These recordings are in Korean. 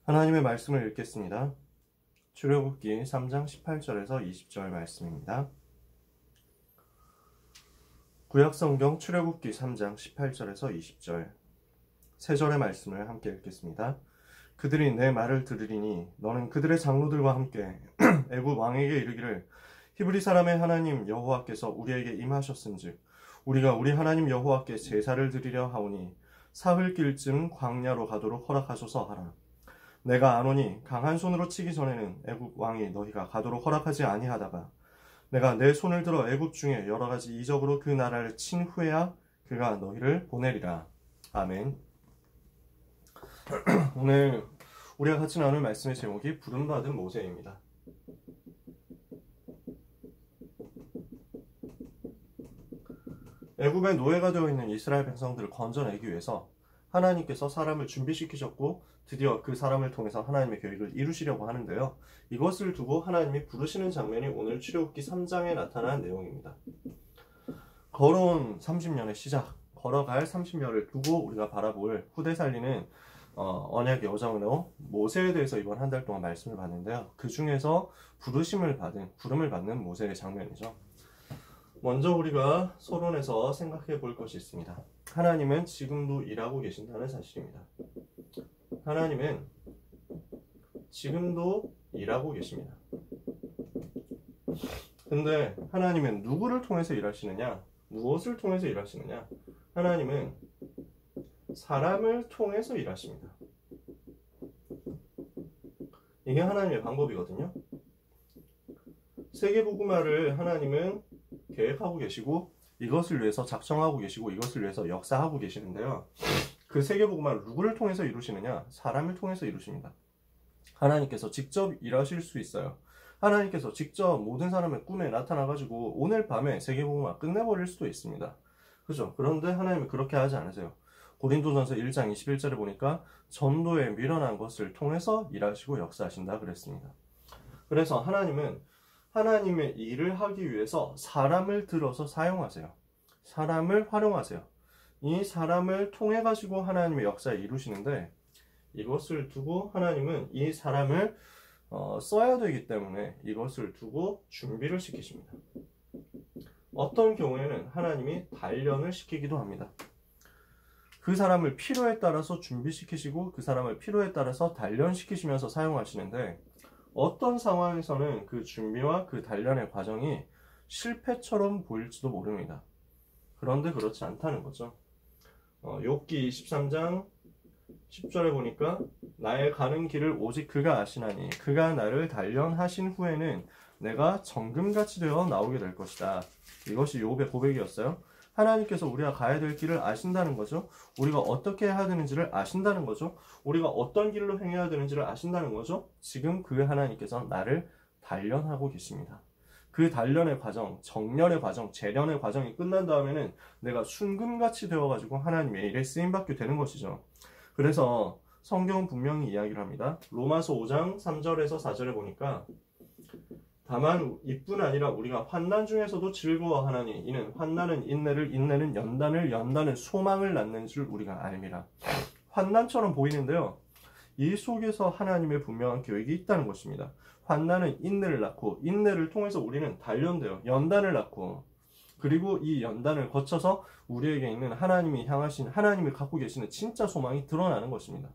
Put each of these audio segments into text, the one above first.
하나님의 말씀을 읽겠습니다. 출애굽기 3장 18절에서 20절 말씀입니다. 구약성경 출애굽기 3장 18절에서 20절 세 절의 말씀을 함께 읽겠습니다. 그들이 내 말을 들으리니 너는 그들의 장로들과 함께 애굽 왕에게 이르기를 히브리 사람의 하나님 여호와께서 우리에게 임하셨은즉 우리가 우리 하나님 여호와께 제사를 드리려 하오니 사흘 길쯤 광야로 가도록 허락하소서 하라. 내가 아노니 강한 손으로 치기 전에는 애굽 왕이 너희가 가도록 허락하지 아니하다가 내가 내 손을 들어 애굽 중에 여러 가지 이적으로 그 나라를 친 후에야 그가 너희를 보내리라. 아멘. 오늘 우리가 같이 나눌 말씀의 제목이 부름받은 모세입니다. 애굽의 노예가 되어 있는 이스라엘 백성들을 건져내기 위해서 하나님께서 사람을 준비시키셨고 드디어 그 사람을 통해서 하나님의 계획을 이루시려고 하는데요. 이것을 두고 하나님이 부르시는 장면이 오늘 출애굽기 3장에 나타난 내용입니다. 걸어온 30년의 시작, 걸어갈 30년을 두고 우리가 바라볼 후대 살리는 언약의 여정으로 모세에 대해서 이번 한 달 동안 말씀을 봤는데요. 그 중에서 부름을 받는 모세의 장면이죠. 먼저 우리가 서론에서 생각해 볼 것이 있습니다. 하나님은 지금도 일하고 계신다는 사실입니다. 하나님은 지금도 일하고 계십니다. 근데 하나님은 누구를 통해서 일하시느냐? 무엇을 통해서 일하시느냐? 하나님은 사람을 통해서 일하십니다. 이게 하나님의 방법이거든요. 세계복음화를 하나님은 계획하고 계시고 이것을 위해서 작정하고 계시고 이것을 위해서 역사하고 계시는데요. 그 세계복음화를 누구를 통해서 이루시느냐? 사람을 통해서 이루십니다. 하나님께서 직접 일하실 수 있어요. 하나님께서 직접 모든 사람의 꿈에 나타나가지고 오늘 밤에 세계복음화 끝내버릴 수도 있습니다. 그죠? 그런데 하나님은 그렇게 하지 않으세요. 고린도전서 1장 21절에 보니까 전도에 미련한 것을 통해서 일하시고 역사하신다 그랬습니다. 그래서 하나님은 하나님의 일을 하기 위해서 사람을 들어서 사용하세요. 사람을 활용하세요. 이 사람을 통해 가지고 하나님의 역사를 이루시는데 이것을 두고 하나님은 이 사람을 써야 되기 때문에 이것을 두고 준비를 시키십니다. 어떤 경우에는 하나님이 단련을 시키기도 합니다. 그 사람을 필요에 따라서 준비시키시고 그 사람을 필요에 따라서 단련시키시면서 사용하시는데 어떤 상황에서는 그 준비와 그 단련의 과정이 실패처럼 보일지도 모릅니다. 그런데 그렇지 않다는 거죠. 욥기 23장 10절에 보니까 나의 가는 길을 오직 그가 아시나니 그가 나를 단련하신 후에는 내가 정금같이 되어 나오게 될 것이다. 이것이 욥의 고백이었어요. 하나님께서 우리가 가야 될 길을 아신다는 거죠. 우리가 어떻게 해야 되는지를 아신다는 거죠. 우리가 어떤 길로 행해야 되는지를 아신다는 거죠. 지금 그 하나님께서 나를 단련하고 계십니다. 그 단련의 과정, 정련의 과정, 재련의 과정이 끝난 다음에는 내가 순금같이 되어가지고 하나님의 일에 쓰임받게 되는 것이죠. 그래서 성경은 분명히 이야기를 합니다. 로마서 5장 3절에서 4절에 보니까 다만 이뿐 아니라 우리가 환난 중에서도 즐거워하나니 이는 환난은 인내를, 인내는 연단을, 연단은 소망을 낳는 줄 우리가 알미라. 환난처럼 보이는데요. 이 속에서 하나님의 분명한 계획이 있다는 것입니다. 환난은 인내를 낳고 인내를 통해서 우리는 단련돼요. 연단을 낳고 그리고 이 연단을 거쳐서 우리에게 있는 하나님이 향하신 하나님이 갖고 계시는 진짜 소망이 드러나는 것입니다.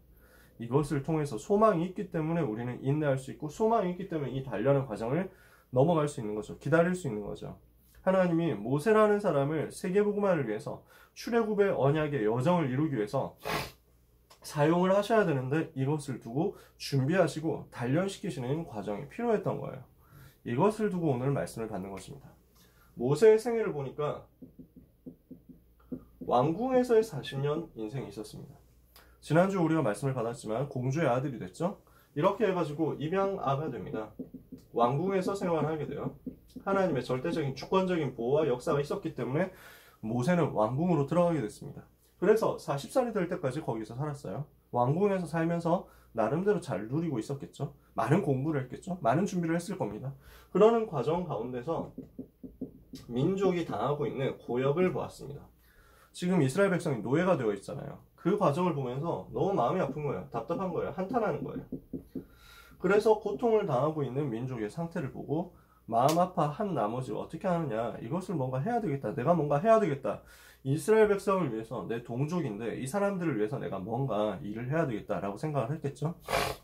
이것을 통해서 소망이 있기 때문에 우리는 인내할 수 있고 소망이 있기 때문에 이 단련의 과정을 넘어갈 수 있는 거죠. 기다릴 수 있는 거죠. 하나님이 모세라는 사람을 세계복음화를 위해서 출애굽의 언약의 여정을 이루기 위해서 사용을 하셔야 되는데 이것을 두고 준비하시고 단련시키시는 과정이 필요했던 거예요. 이것을 두고 오늘 말씀을 받는 것입니다. 모세의 생애를 보니까 왕궁에서의 40년 인생이 있었습니다. 지난주 우리가 말씀을 받았지만 공주의 아들이 됐죠. 이렇게 해가지고 입양아가 됩니다. 왕궁에서 생활하게 돼요. 하나님의 절대적인 주권적인 보호와 역사가 있었기 때문에 모세는 왕궁으로 들어가게 됐습니다. 그래서 40살이 될 때까지 거기서 살았어요. 왕궁에서 살면서 나름대로 잘 누리고 있었겠죠. 많은 공부를 했겠죠. 많은 준비를 했을 겁니다. 그러는 과정 가운데서 민족이 당하고 있는 고역을 보았습니다. 지금 이스라엘 백성이 노예가 되어 있잖아요. 그 과정을 보면서 너무 마음이 아픈 거예요. 답답한 거예요. 한탄하는 거예요. 그래서 고통을 당하고 있는 민족의 상태를 보고 마음 아파한 나머지 어떻게 하느냐, 이것을 뭔가 해야 되겠다, 내가 뭔가 해야 되겠다, 이스라엘 백성을 위해서, 내 동족인데 이 사람들을 위해서 내가 뭔가 일을 해야 되겠다라고 생각을 했겠죠.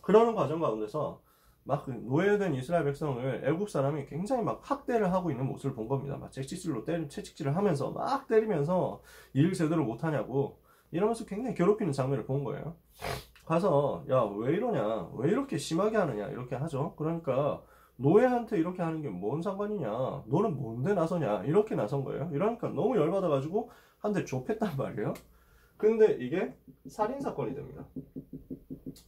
그러는 과정 가운데서 막 노예된 이스라엘 백성을 애국 사람이 굉장히 막 학대를 하고 있는 모습을 본 겁니다. 막 채찍질을 하면서 막 때리면서 일 제대로 못하냐고 이러면서 굉장히 괴롭히는 장면을 본 거예요. 가서 야, 왜 이러냐, 왜 이렇게 심하게 하느냐, 이렇게 하죠. 그러니까 노예한테 이렇게 하는 게 뭔 상관이냐, 너는 뭔데 나서냐, 이렇게 나선 거예요. 이러니까 너무 열받아가지고 한 대 좁혔단 말이에요. 근데 이게 살인사건이 됩니다.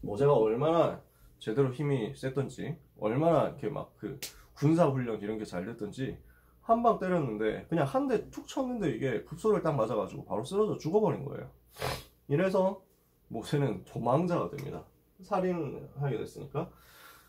모세가 얼마나 제대로 힘이 셌던지, 얼마나 이렇게 막 그 군사훈련 이런 게 잘 됐던지, 한 방 때렸는데 그냥 한 대 툭 쳤는데 이게 급소를 딱 맞아가지고 바로 쓰러져 죽어버린 거예요. 이래서 모세는 도망자가 됩니다. 살인하게 됐으니까.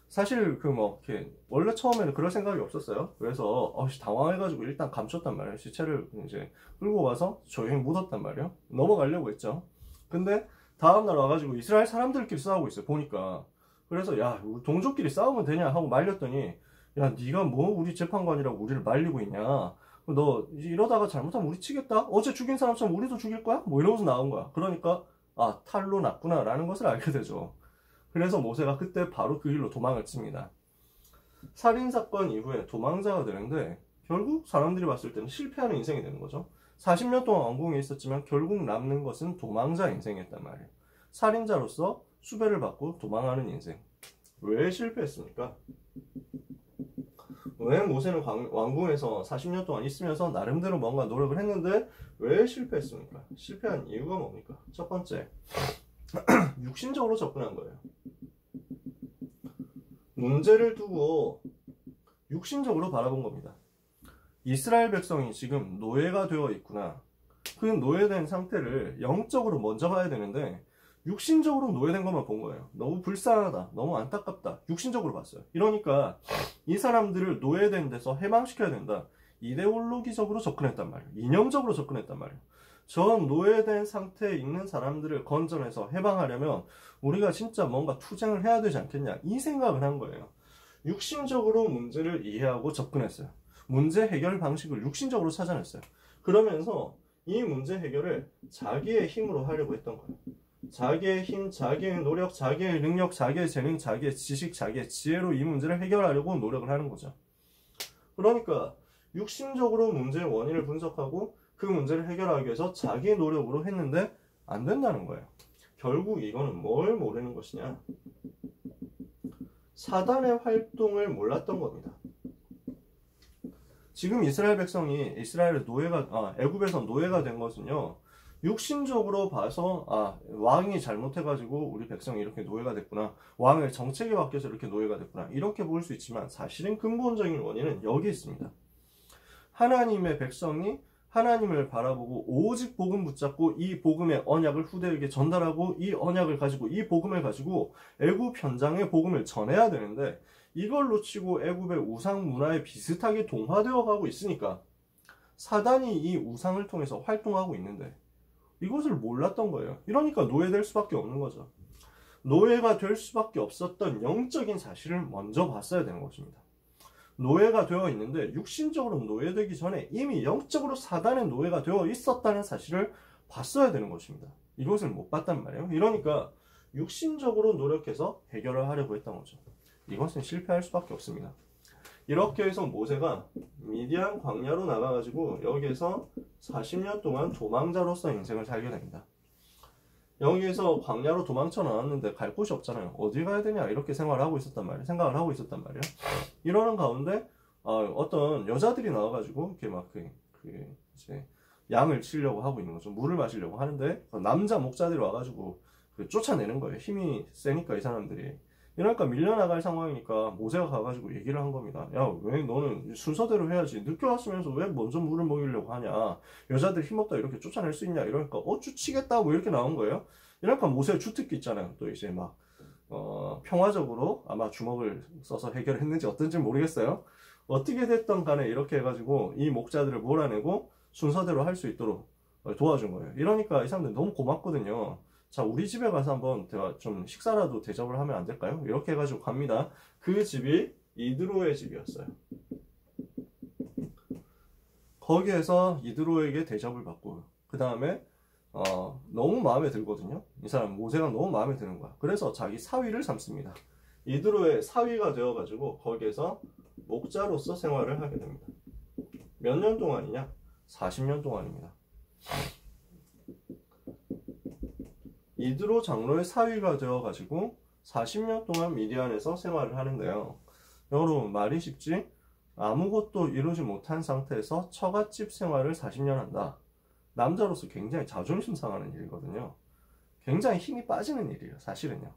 사실 그 뭐 이렇게 원래 처음에는 그럴 생각이 없었어요. 그래서 당황해가지고 일단 감췄단 말이에요. 시체를 이제 끌고 와서 조용히 묻었단 말이에요. 넘어가려고 했죠. 근데 다음날 와가지고 이스라엘 사람들끼리 싸우고 있어요. 보니까. 그래서 야, 우리 동족끼리 싸우면 되냐 하고 말렸더니, 야, 네가 뭐 우리 재판관이라고 우리를 말리고 있냐, 너 이러다가 잘못하면 우리 치겠다, 어제 죽인 사람처럼 우리도 죽일 거야, 뭐 이러면서 나온 거야. 그러니까 아, 탈로 났구나 라는 것을 알게 되죠. 그래서 모세가 그때 바로 그 길로 도망을 칩니다. 살인사건 이후에 도망자가 되는데 결국 사람들이 봤을 때는 실패하는 인생이 되는 거죠. 40년 동안 왕궁에 있었지만 결국 남는 것은 도망자 인생이었단 말이에요. 살인자로서 수배를 받고 도망하는 인생. 왜 실패했습니까? 왜 모세는 왕궁에서 40년 동안 있으면서 나름대로 뭔가 노력을 했는데 왜 실패했습니까? 실패한 이유가 뭡니까? 첫 번째, 육신적으로 접근한 거예요. 문제를 두고 육신적으로 바라본 겁니다. 이스라엘 백성이 지금 노예가 되어 있구나. 그 노예된 상태를 영적으로 먼저 봐야 되는데 육신적으로 노예된 것만 본 거예요. 너무 불쌍하다, 너무 안타깝다, 육신적으로 봤어요. 이러니까 이 사람들을 노예된 데서 해방시켜야 된다, 이데올로기적으로 접근했단 말이에요. 이념적으로 접근했단 말이에요. 저 노예된 상태에 있는 사람들을 건져내서 해방하려면 우리가 진짜 뭔가 투쟁을 해야 되지 않겠냐, 이 생각을 한 거예요. 육신적으로 문제를 이해하고 접근했어요. 문제 해결 방식을 육신적으로 찾아냈어요. 그러면서 이 문제 해결을 자기의 힘으로 하려고 했던 거예요. 자기의 힘, 자기의 노력, 자기의 능력, 자기의 재능, 자기의 지식, 자기의 지혜로 이 문제를 해결하려고 노력을 하는 거죠. 그러니까 육신적으로 문제의 원인을 분석하고 그 문제를 해결하기 위해서 자기의 노력으로 했는데 안 된다는 거예요. 결국 이거는 뭘 모르는 것이냐? 사단의 활동을 몰랐던 겁니다. 지금 이스라엘 백성이 애굽에서 노예가 된 것은요, 육신적으로 봐서 왕이 잘못해가지고 우리 백성이 이렇게 노예가 됐구나, 왕의 정책이 바뀌어서 이렇게 노예가 됐구나, 이렇게 볼 수 있지만 사실은 근본적인 원인은 여기 있습니다. 하나님의 백성이 하나님을 바라보고 오직 복음 붙잡고 이 복음의 언약을 후대에게 전달하고 이 언약을 가지고, 이 복음을 가지고 애굽 현장의 복음을 전해야 되는데 이걸 놓치고 애굽의 우상 문화에 비슷하게 동화되어 가고 있으니까 사단이 이 우상을 통해서 활동하고 있는데 이것을 몰랐던 거예요. 이러니까 노예될 수밖에 없는 거죠. 노예가 될 수밖에 없었던 영적인 사실을 먼저 봤어야 되는 것입니다. 노예가 되어 있는데 육신적으로 노예되기 전에 이미 영적으로 사단의 노예가 되어 있었다는 사실을 봤어야 되는 것입니다. 이것을 못 봤단 말이에요. 이러니까 육신적으로 노력해서 해결을 하려고 했던 거죠. 이것은 실패할 수밖에 없습니다. 이렇게 해서 모세가 미디안 광야로 나가가지고 여기에서 40년 동안 도망자로서 인생을 살게 됩니다. 여기에서 광야로 도망쳐 나왔는데 갈 곳이 없잖아요. 어디 가야 되냐, 이렇게 생각을 하고 있었단 말이에요. 이러는 가운데 어떤 여자들이 나와가지고 이렇게 막 이제 양을 치려고 하고 있는 거죠. 물을 마시려고 하는데 남자 목자들이 와가지고 쫓아내는 거예요. 힘이 세니까 이 사람들이. 이러니까 밀려나갈 상황이니까 모세가 가가지고 얘기를 한 겁니다. 야, 왜 너는 순서대로 해야지, 늦게 왔으면서 왜 먼저 물을 먹이려고 하냐, 여자들 힘없다 이렇게 쫓아낼 수 있냐, 이러니까 주치겠다 뭐 이렇게 나온 거예요. 이러니까 모세의 주특기 있잖아요. 또 이제 막 평화적으로 아마 주먹을 써서 해결했는지 어떤지 모르겠어요. 어떻게 됐던 간에 이렇게 해가지고 이 목자들을 몰아내고 순서대로 할 수 있도록 도와준 거예요. 이러니까 이 사람들 너무 고맙거든요. 자, 우리 집에 가서 한번 좀 식사라도 대접을 하면 안 될까요? 이렇게 해가지고 갑니다. 그 집이 이드로의 집이었어요. 거기에서 이드로에게 대접을 받고, 그 다음에 너무 마음에 들거든요. 이 사람 모세가 너무 마음에 드는 거야. 그래서 자기 사위를 삼습니다. 이드로의 사위가 되어가지고 거기에서 목자로서 생활을 하게 됩니다. 몇 년 동안이냐? 40년 동안입니다. 이드로 장로의 사위가 되어가지고 40년 동안 미디안에서 생활을 하는데요. 여러분, 말이 쉽지? 아무것도 이루지 못한 상태에서 처갓집 생활을 40년 한다. 남자로서 굉장히 자존심 상하는 일이거든요. 굉장히 힘이 빠지는 일이에요, 사실은요.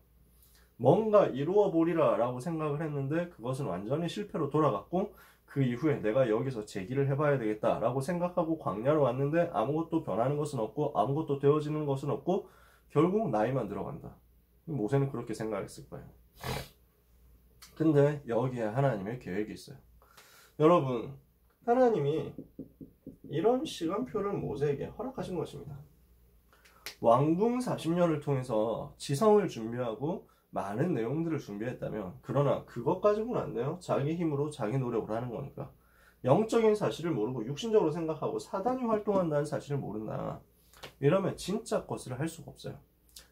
뭔가 이루어 보리라 라고 생각을 했는데 그것은 완전히 실패로 돌아갔고, 그 이후에 내가 여기서 재기를 해봐야 되겠다 라고 생각하고 광야로 왔는데 아무것도 변하는 것은 없고 아무것도 되어지는 것은 없고 결국 나이만 들어간다. 모세는 그렇게 생각했을 거예요. 근데 여기에 하나님의 계획이 있어요. 여러분, 하나님이 이런 시간표를 모세에게 허락하신 것입니다. 왕궁 40년을 통해서 지성을 준비하고 많은 내용들을 준비했다면, 그러나 그것 가지고는 안 돼요. 자기 힘으로 자기 노력으로 하는 거니까. 영적인 사실을 모르고 육신적으로 생각하고 사단이 활동한다는 사실을 모른다. 이러면 진짜 것을 할 수가 없어요.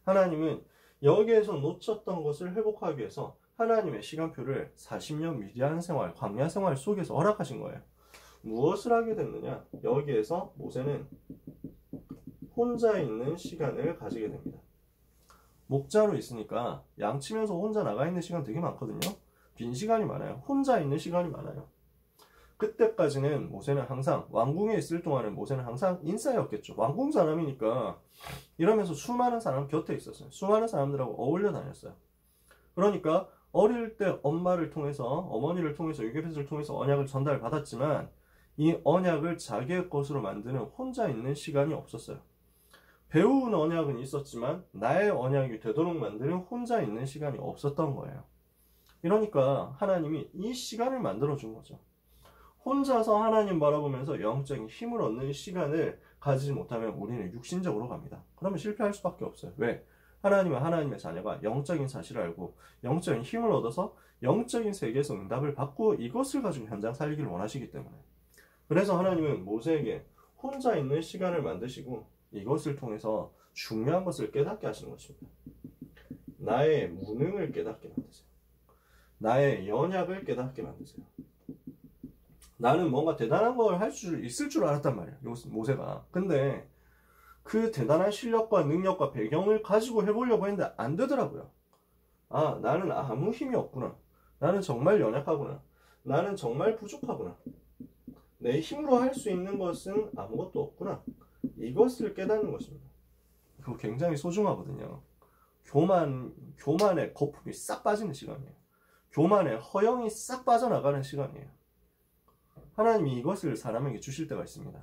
하나님은 여기에서 놓쳤던 것을 회복하기 위해서 하나님의 시간표를 40년 미디안 생활, 광야 생활 속에서 허락하신 거예요. 무엇을 하게 됐느냐? 여기에서 모세는 혼자 있는 시간을 가지게 됩니다. 목자로 있으니까 양치면서 혼자 나가 있는 시간 되게 많거든요. 빈 시간이 많아요. 혼자 있는 시간이 많아요. 그때까지는 모세는 항상 왕궁에 있을 동안은 모세는 항상 인싸였겠죠. 왕궁 사람이니까 이러면서 수많은 사람 곁에 있었어요. 수많은 사람들하고 어울려 다녔어요. 그러니까 어릴 때 엄마를 통해서, 어머니를 통해서, 유괴렛을 통해서 언약을 전달받았지만 이 언약을 자기의 것으로 만드는 혼자 있는 시간이 없었어요. 배운 언약은 있었지만 나의 언약이 되도록 만드는 혼자 있는 시간이 없었던 거예요. 이러니까 하나님이 이 시간을 만들어 준 거죠. 혼자서 하나님 바라보면서 영적인 힘을 얻는 시간을 가지지 못하면 우리는 육신적으로 갑니다. 그러면 실패할 수밖에 없어요. 왜? 하나님은 하나님의 자녀가 영적인 사실을 알고 영적인 힘을 얻어서 영적인 세계에서 응답을 받고 이것을 가지고 현장 살리기를 원하시기 때문에. 그래서 하나님은 모세에게 혼자 있는 시간을 만드시고 이것을 통해서 중요한 것을 깨닫게 하시는 것입니다. 나의 무능을 깨닫게 만드세요. 나의 연약을 깨닫게 만드세요. 나는 뭔가 대단한 걸 할 수 있을 줄 알았단 말이에요, 모세가. 근데 그 대단한 실력과 능력과 배경을 가지고 해보려고 했는데 안 되더라고요. 아, 나는 아무 힘이 없구나. 나는 정말 연약하구나. 나는 정말 부족하구나. 내 힘으로 할 수 있는 것은 아무것도 없구나. 이것을 깨닫는 것입니다. 그거 굉장히 소중하거든요. 교만의 거품이 싹 빠지는 시간이에요. 교만의 허영이 싹 빠져나가는 시간이에요. 하나님이 이것을 사람에게 주실 때가 있습니다.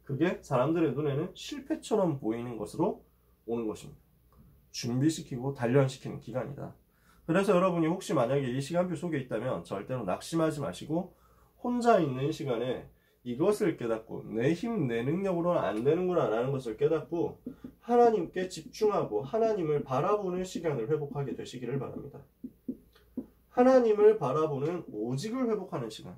그게 사람들의 눈에는 실패처럼 보이는 것으로 오는 것입니다. 준비시키고 단련시키는 기간이다. 그래서 여러분이 혹시 만약에 이 시간표 속에 있다면 절대로 낙심하지 마시고 혼자 있는 시간에 이것을 깨닫고 내 힘, 내 능력으로는 안 되는구나 라는 것을 깨닫고 하나님께 집중하고 하나님을 바라보는 시간을 회복하게 되시기를 바랍니다. 하나님을 바라보는 오직을 회복하는 시간,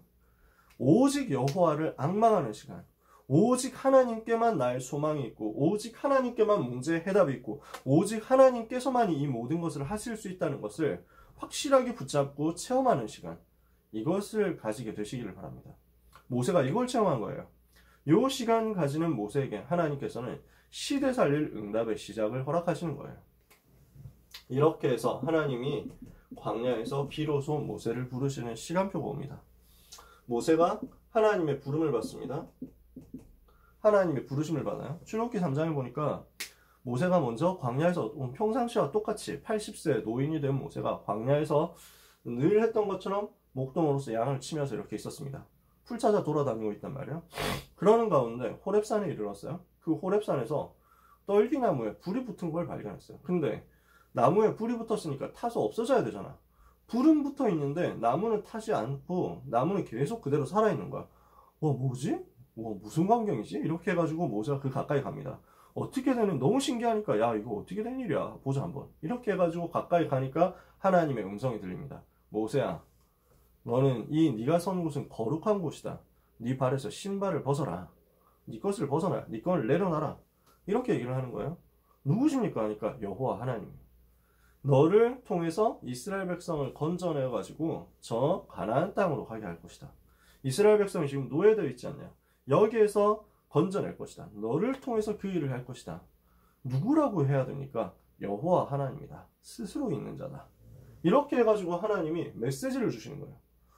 오직 여호와를 앙망하는 시간, 오직 하나님께만 나의 소망이 있고 오직 하나님께만 문제의 해답이 있고 오직 하나님께서만이 이 모든 것을 하실 수 있다는 것을 확실하게 붙잡고 체험하는 시간, 이것을 가지게 되시기를 바랍니다. 모세가 이걸 체험한 거예요. 이 시간 가지는 모세에게 하나님께서는 시대 살릴 응답의 시작을 허락하시는 거예요. 이렇게 해서 하나님이 광야에서 비로소 모세를 부르시는 시간표가 옵니다. 모세가 하나님의 부름을 받습니다. 하나님의 부르심을 받아요. 출애굽기 3장에 보니까 모세가 먼저 광야에서 평상시와 똑같이 80세 노인이 된 모세가 광야에서 늘 했던 것처럼 목동으로서 양을 치면서 이렇게 있었습니다. 풀 찾아 돌아다니고 있단 말이에요. 그러는 가운데 호렙산에 이르렀어요. 그 호렙산에서 떨기나무에 불이 붙은 걸 발견했어요. 근데 나무에 불이 붙었으니까 타서 없어져야 되잖아. 불은 붙어 있는데 나무는 타지 않고 나무는 계속 그대로 살아있는 거야. 뭐지? 무슨 광경이지? 이렇게 해가지고 모세가 그 가까이 갑니다. 어떻게 되는, 너무 신기하니까 야 이거 어떻게 된 일이야 보자 한번. 이렇게 해가지고 가까이 가니까 하나님의 음성이 들립니다. 모세야, 너는 이 네가 선 곳은 거룩한 곳이다. 네 발에서 신발을 벗어라. 네 것을 벗어라. 네 것을 내려놔라. 이렇게 얘기를 하는 거예요. 누구십니까 하니까 여호와 하나님. 너를 통해서 이스라엘 백성을 건져내 가지고 저 가나안 땅으로 가게 할 것이다. 이스라엘 백성이 지금 노예되어 있지 않냐. 여기에서 건져낼 것이다. 너를 통해서 그 일을 할 것이다. 누구라고 해야 됩니까? 여호와 하나님이다. 스스로 있는 자다. 이렇게 해가지고 하나님이 메시지를 주시는 거예요.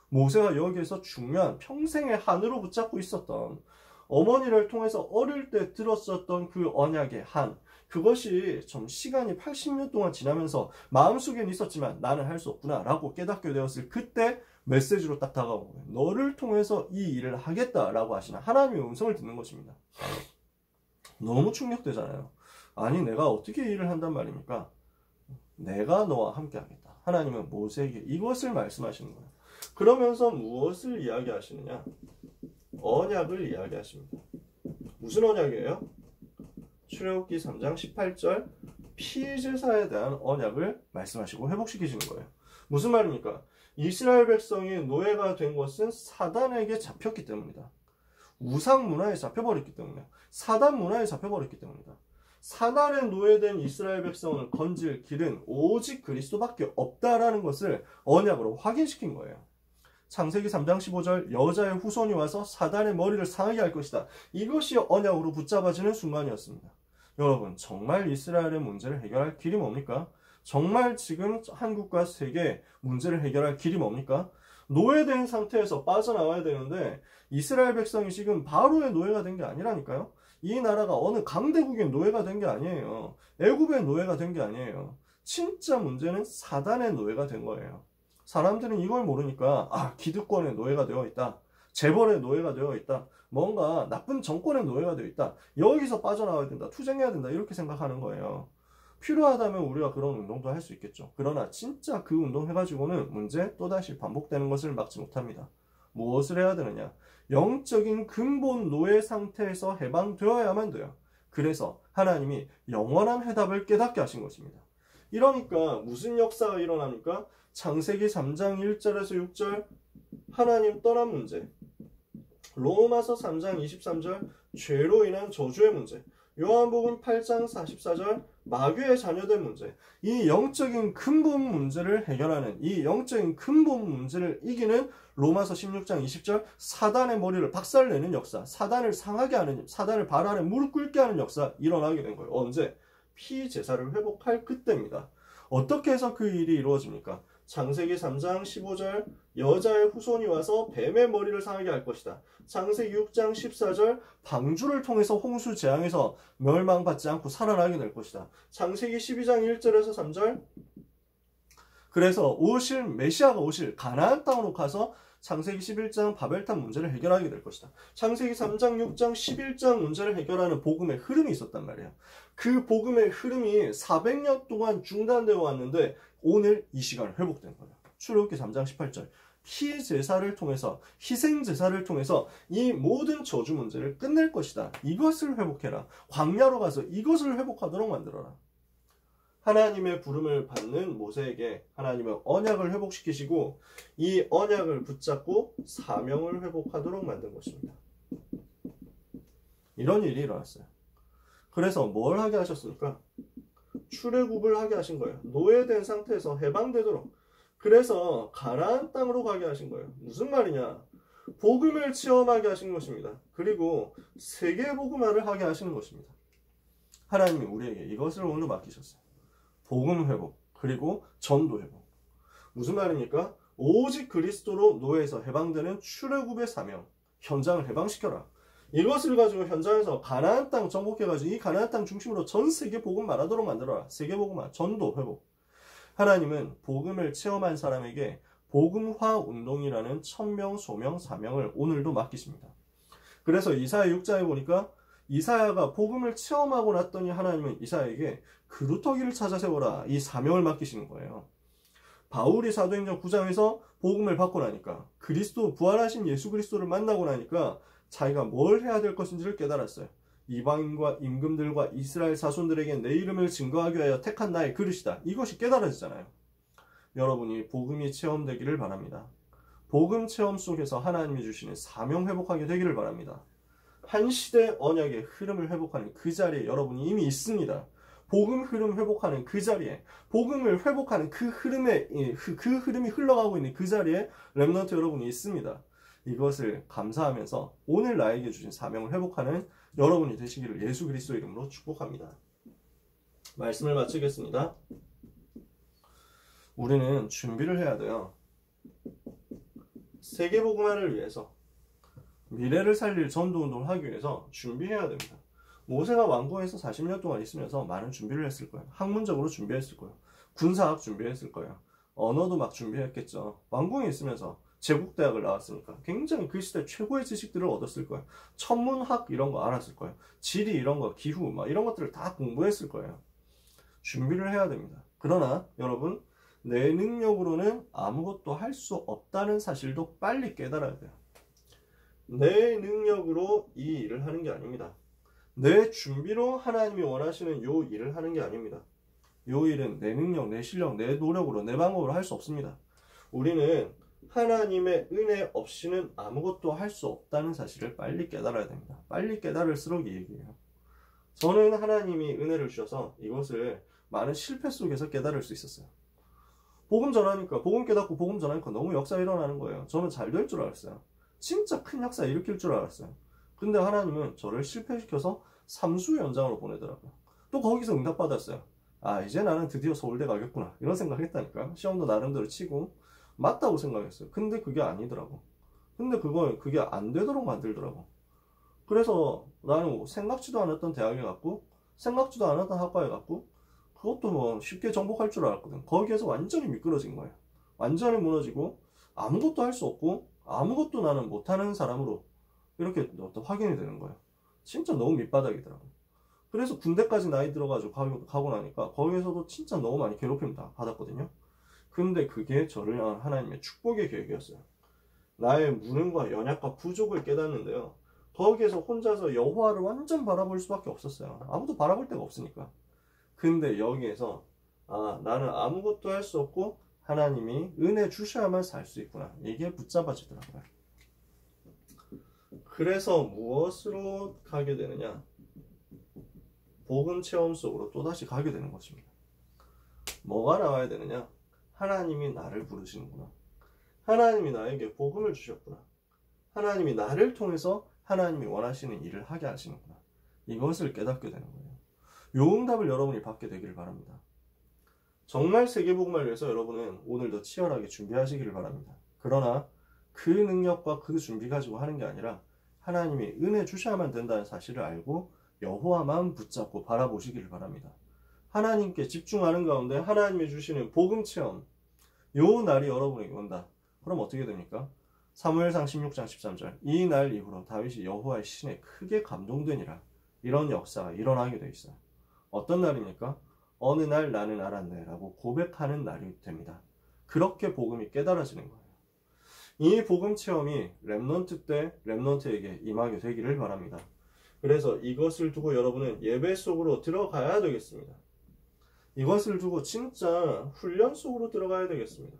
모세가 여기에서 중요한 평생의 한으로 붙잡고 있었던, 어머니를 통해서 어릴 때 들었었던 그 언약의 한, 그것이 좀 시간이 80년 동안 지나면서 마음속엔 있었지만 나는 할 수 없구나 라고 깨닫게 되었을 그때 메시지로 딱 다가온 거예요. 너를 통해서 이 일을 하겠다라고 하시는 하나님의 음성을 듣는 것입니다. 너무 충격되잖아요. 아니 내가 어떻게 일을 한단 말입니까? 내가 너와 함께 하겠다. 하나님은 모세에게 이것을 말씀하시는 거예요. 그러면서 무엇을 이야기하시느냐? 언약을 이야기하십니다. 무슨 언약이에요? 출애굽기 3장 18절 피제사에 대한 언약을 말씀하시고 회복시키시는 거예요. 무슨 말입니까? 이스라엘 백성이 노예가 된 것은 사단에게 잡혔기 때문이다. 우상 문화에 잡혀버렸기 때문이다. 사단 문화에 잡혀버렸기 때문이다. 사단에 노예된 이스라엘 백성을 건질 길은 오직 그리스도밖에 없다라는 것을 언약으로 확인시킨 거예요. 창세기 3장 15절 여자의 후손이 와서 사단의 머리를 상하게 할 것이다. 이것이 언약으로 붙잡아지는 순간이었습니다. 여러분, 정말 이스라엘의 문제를 해결할 길이 뭡니까? 정말 지금 한국과 세계의 문제를 해결할 길이 뭡니까? 노예된 상태에서 빠져나와야 되는데 이스라엘 백성이 지금 바로의 노예가 된 게 아니라니까요. 이 나라가 어느 강대국의 노예가 된 게 아니에요. 애굽의 노예가 된 게 아니에요. 진짜 문제는 사단의 노예가 된 거예요. 사람들은 이걸 모르니까 기득권의 노예가 되어 있다. 재벌의 노예가 되어 있다. 뭔가 나쁜 정권의 노예가 되어 있다. 여기서 빠져나와야 된다. 투쟁해야 된다. 이렇게 생각하는 거예요. 필요하다면 우리가 그런 운동도 할 수 있겠죠. 그러나 진짜 그 운동 해가지고는 문제 또다시 반복되는 것을 막지 못합니다. 무엇을 해야 되느냐? 영적인 근본 노예 상태에서 해방되어야만 돼요. 그래서 하나님이 영원한 해답을 깨닫게 하신 것입니다. 이러니까 무슨 역사가 일어납니까? 창세기 3장 1절에서 6절 하나님 떠난 문제, 로마서 3장 23절 죄로 인한 저주의 문제, 요한복음 8장 44절 마귀의 자녀된 문제, 이 영적인 근본 문제를 해결하는, 이 영적인 근본 문제를 이기는 로마서 16장 20절 사단의 머리를 박살내는 역사, 사단을 상하게 하는, 사단을 발 아래 무릎 꿇게 하는 역사 일어나게 된 거예요. 언제? 피제사를 회복할 그때입니다. 어떻게 해서 그 일이 이루어집니까? 창세기 3장 15절 여자의 후손이 와서 뱀의 머리를 상하게 할 것이다. 창세기 6장 14절 방주를 통해서 홍수 재앙에서 멸망받지 않고 살아나게 될 것이다. 창세기 12장 1절에서 3절 그래서 오실 메시아가 오실 가나안 땅으로 가서 창세기 11장 바벨탑 문제를 해결하게 될 것이다. 창세기 3장 6장 11장 문제를 해결하는 복음의 흐름이 있었단 말이에요. 그 복음의 흐름이 400년 동안 중단되어 왔는데 오늘 이 시간 회복된 거예요. 출애굽기 3장 18절 피제사를 통해서, 희생제사를 통해서 이 모든 저주 문제를 끝낼 것이다. 이것을 회복해라. 광야로 가서 이것을 회복하도록 만들어라. 하나님의 부름을 받는 모세에게 하나님은 언약을 회복시키시고 이 언약을 붙잡고 사명을 회복하도록 만든 것입니다. 이런 일이 일어났어요. 그래서 뭘 하게 하셨습니까? 출애굽을 하게 하신 거예요. 노예된 상태에서 해방되도록. 그래서 가나안 땅으로 가게 하신 거예요. 무슨 말이냐? 복음을 체험하게 하신 것입니다. 그리고 세계 복음화를 하게 하시는 것입니다. 하나님이 우리에게 이것을 오늘 맡기셨어요. 복음 회복, 그리고 전도 회복. 무슨 말입니까? 오직 그리스도로 노예에서 해방되는 출애굽의 사명, 현장을 해방시켜라. 이것을 가지고 현장에서 가나안 땅 정복해가지고 이 가나안 땅 중심으로 전 세계 복음 말하도록 만들어라. 세계 복음화, 전도 회복. 하나님은 복음을 체험한 사람에게 복음화 운동이라는 천명, 소명, 사명을 오늘도 맡기십니다. 그래서 이사야 6장에 보니까 이사야가 복음을 체험하고 났더니 하나님은 이사야에게 그루터기를 찾아 세워라. 이 사명을 맡기시는 거예요. 바울이 사도행전 9장에서 복음을 받고 나니까 부활하신 예수 그리스도를 만나고 나니까 자기가 뭘 해야 될 것인지를 깨달았어요. 이방인과 임금들과 이스라엘 자손들에게 내 이름을 증거하기 위하여 택한 나의 그릇이다. 이것이 깨달아지잖아요. 여러분이 복음이 체험되기를 바랍니다. 복음 체험 속에서 하나님이 주시는 사명 회복하게 되기를 바랍니다. 한 시대 언약의 흐름을 회복하는 그 자리에 여러분이 이미 있습니다. 복음 흐름 회복하는 그 자리에, 복음을 회복하는 그 흐름이 흘러가고 있는 그 자리에 렘넌트 여러분이 있습니다. 이것을 감사하면서 오늘 나에게 주신 사명을 회복하는 여러분이 되시기를 예수 그리스도 이름으로 축복합니다. 말씀을 마치겠습니다. 우리는 준비를 해야 돼요. 세계복음화를 위해서, 미래를 살릴 전도운동을 하기 위해서 준비해야 됩니다. 모세가 왕궁에서 40년 동안 있으면서 많은 준비를 했을 거예요. 학문적으로 준비했을 거예요. 군사학 준비했을 거예요. 언어도 막 준비했겠죠. 왕궁에 있으면서 제국대학을 나왔으니까 굉장히 그 시대 최고의 지식들을 얻었을 거예요. 천문학 이런 거 알았을 거예요. 지리 이런 거, 기후 막 이런 것들을 다 공부했을 거예요. 준비를 해야 됩니다. 그러나 여러분, 내 능력으로는 아무것도 할 수 없다는 사실도 빨리 깨달아야 돼요. 내 능력으로 이 일을 하는 게 아닙니다. 내 준비로 하나님이 원하시는 요 일을 하는 게 아닙니다. 요 일은 내 능력, 내 실력, 내 노력으로, 내 방법으로 할 수 없습니다. 우리는 하나님의 은혜 없이는 아무것도 할 수 없다는 사실을 빨리 깨달아야 됩니다. 빨리 깨달을수록 이 얘기예요. 저는 하나님이 은혜를 주셔서 이것을 많은 실패 속에서 깨달을 수 있었어요. 복음 전하니까, 복음 깨닫고 복음 전하니까 너무 역사 일어나는 거예요. 저는 잘 될 줄 알았어요. 진짜 큰 역사 일으킬 줄 알았어요. 근데 하나님은 저를 실패시켜서 삼수 연장으로 보내더라고요. 또 거기서 응답받았어요. 아, 이제 나는 드디어 서울대 가겠구나, 이런 생각했다니까. 시험도 나름대로 치고 맞다고 생각했어요. 근데 그게 아니더라고. 근데 그게 안 되도록 만들더라고. 그래서 나는 생각지도 않았던 대학에 갔고, 생각지도 않았던 학과에 갔고, 그것도 뭐 쉽게 정복할 줄 알았거든. 거기에서 완전히 미끄러진 거예요. 완전히 무너지고 아무것도 할 수 없고 아무것도 나는 못하는 사람으로 이렇게 확인이 되는 거예요. 진짜 너무 밑바닥이더라고. 그래서 군대까지 나이 들어가지고 가고 나니까 거기에서도 진짜 너무 많이 괴롭힘 다 받았거든요. 근데 그게 저를 향한 하나님의 축복의 계획이었어요. 나의 무능과 연약과 부족을 깨닫는데요, 거기에서 혼자서 여호와를 완전 바라볼 수밖에 없었어요. 아무도 바라볼 데가 없으니까. 근데 여기에서 나는 아무것도 할 수 없고 하나님이 은혜 주셔야만 살 수 있구나, 이게 붙잡아지더라고요. 그래서 무엇으로 가게 되느냐? 복음 체험 속으로 또다시 가게 되는 것입니다. 뭐가 나와야 되느냐? 하나님이 나를 부르시는구나. 하나님이 나에게 복음을 주셨구나. 하나님이 나를 통해서 하나님이 원하시는 일을 하게 하시는구나. 이것을 깨닫게 되는 거예요. 요 응답을 여러분이 받게 되기를 바랍니다. 정말 세계복음을 위해서 여러분은 오늘도 치열하게 준비하시기를 바랍니다. 그러나 그 능력과 그 준비 가지고 하는 게 아니라 하나님이 은혜 주셔야만 된다는 사실을 알고 여호와만 붙잡고 바라보시기를 바랍니다. 하나님께 집중하는 가운데 하나님이 주시는 복음 체험, 요 날이 여러분에게 온다. 그럼 어떻게 됩니까? 사무엘상 16장 13절, 이 날 이후로 다윗이 여호와의 신에 크게 감동되니라. 이런 역사가 일어나게 돼 있어요. 어떤 날입니까? 어느 날 나는 알았네 라고 고백하는 날이 됩니다. 그렇게 복음이 깨달아지는 거예요. 이 복음 체험이 렘넌트 때 렘넌트에게 임하게 되기를 바랍니다. 그래서 이것을 두고 여러분은 예배 속으로 들어가야 되겠습니다. 이것을 두고 진짜 훈련 속으로 들어가야 되겠습니다.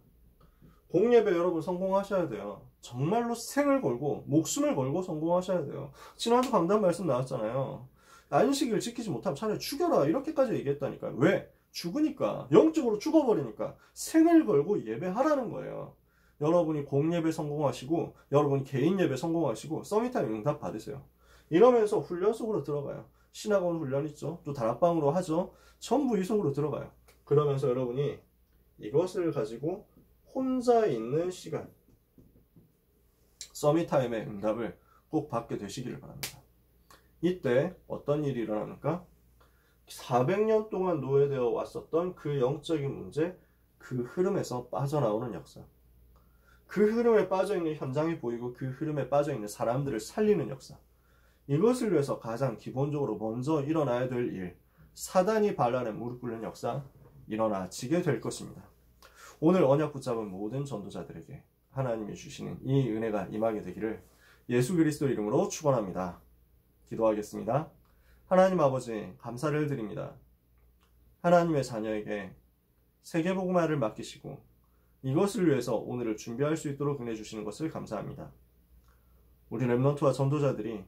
공예배 여러분 성공하셔야 돼요. 정말로 생을 걸고 목숨을 걸고 성공하셔야 돼요. 지난주 강단 말씀 나왔잖아요. 안식일 지키지 못하면 차라리 죽여라, 이렇게까지 얘기했다니까요. 왜? 죽으니까, 영적으로 죽어버리니까 생을 걸고 예배하라는 거예요. 여러분이 공예배 성공하시고 여러분이 개인 예배 성공하시고 서밋타임 응답 받으세요. 이러면서 훈련 속으로 들어가요. 신학원 훈련 있죠. 또 다락방으로 하죠. 전부 이 속으로 들어가요. 그러면서 여러분이 이것을 가지고 혼자 있는 시간, 서밋타임의 응답을 꼭 받게 되시기를 바랍니다. 이때 어떤 일이 일어납니까? 400년 동안 노예되어 왔었던 그 영적인 문제, 그 흐름에서 빠져나오는 역사, 그 흐름에 빠져있는 현장이 보이고 그 흐름에 빠져있는 사람들을 살리는 역사, 이것을 위해서 가장 기본적으로 먼저 일어나야 될 일, 사단이 반란에 무릎 꿇는 역사 일어나지게 될 것입니다. 오늘 언약 붙잡은 모든 전도자들에게 하나님이 주시는 이 은혜가 임하게 되기를 예수 그리스도 이름으로 축원합니다. 기도하겠습니다. 하나님 아버지 감사를 드립니다. 하나님의 자녀에게 세계복음화를 맡기시고 이것을 위해서 오늘을 준비할 수 있도록 은혜 주시는 것을 감사합니다. 우리 렘넌트와 전도자들이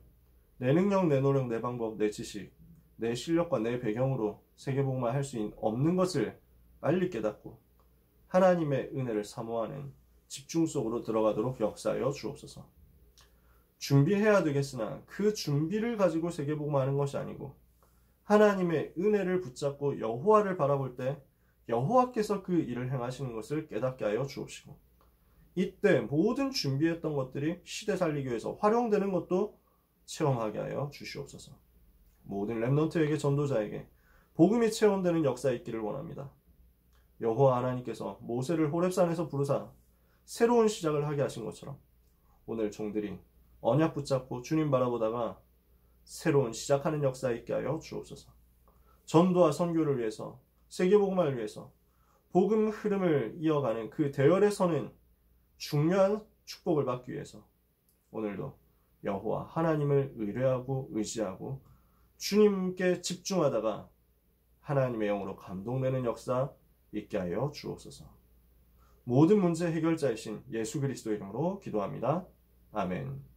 내 능력, 내 노력, 내 방법, 내 지식, 내 실력과 내 배경으로 세계복음화 할 수 없는 것을 빨리 깨닫고 하나님의 은혜를 사모하는 집중 속으로 들어가도록 역사하여 주옵소서. 준비해야 되겠으나 그 준비를 가지고 세계복음화하는 것이 아니고 하나님의 은혜를 붙잡고 여호와를 바라볼 때 여호와께서 그 일을 행하시는 것을 깨닫게 하여 주옵시고 이때 모든 준비했던 것들이 시대 살리기 위해서 활용되는 것도 체험하게 하여 주시옵소서. 모든 렘넌트에게 전도자에게 복음이 체험되는 역사 있기를 원합니다. 여호와 하나님께서 모세를 호렙산에서 부르사 새로운 시작을 하게 하신 것처럼 오늘 종들이 언약 붙잡고 주님 바라보다가 새로운 시작하는 역사 있게 하여 주옵소서. 전도와 선교를 위해서 세계복음화를 위해서 복음 흐름을 이어가는 그 대열에 서는 중요한 축복을 받기 위해서 오늘도 여호와 하나님을 의뢰하고 의지하고 주님께 집중하다가 하나님의 영으로 감동되는 역사 있게 하여 주옵소서. 모든 문제 해결자이신 예수 그리스도 이름으로 기도합니다. 아멘.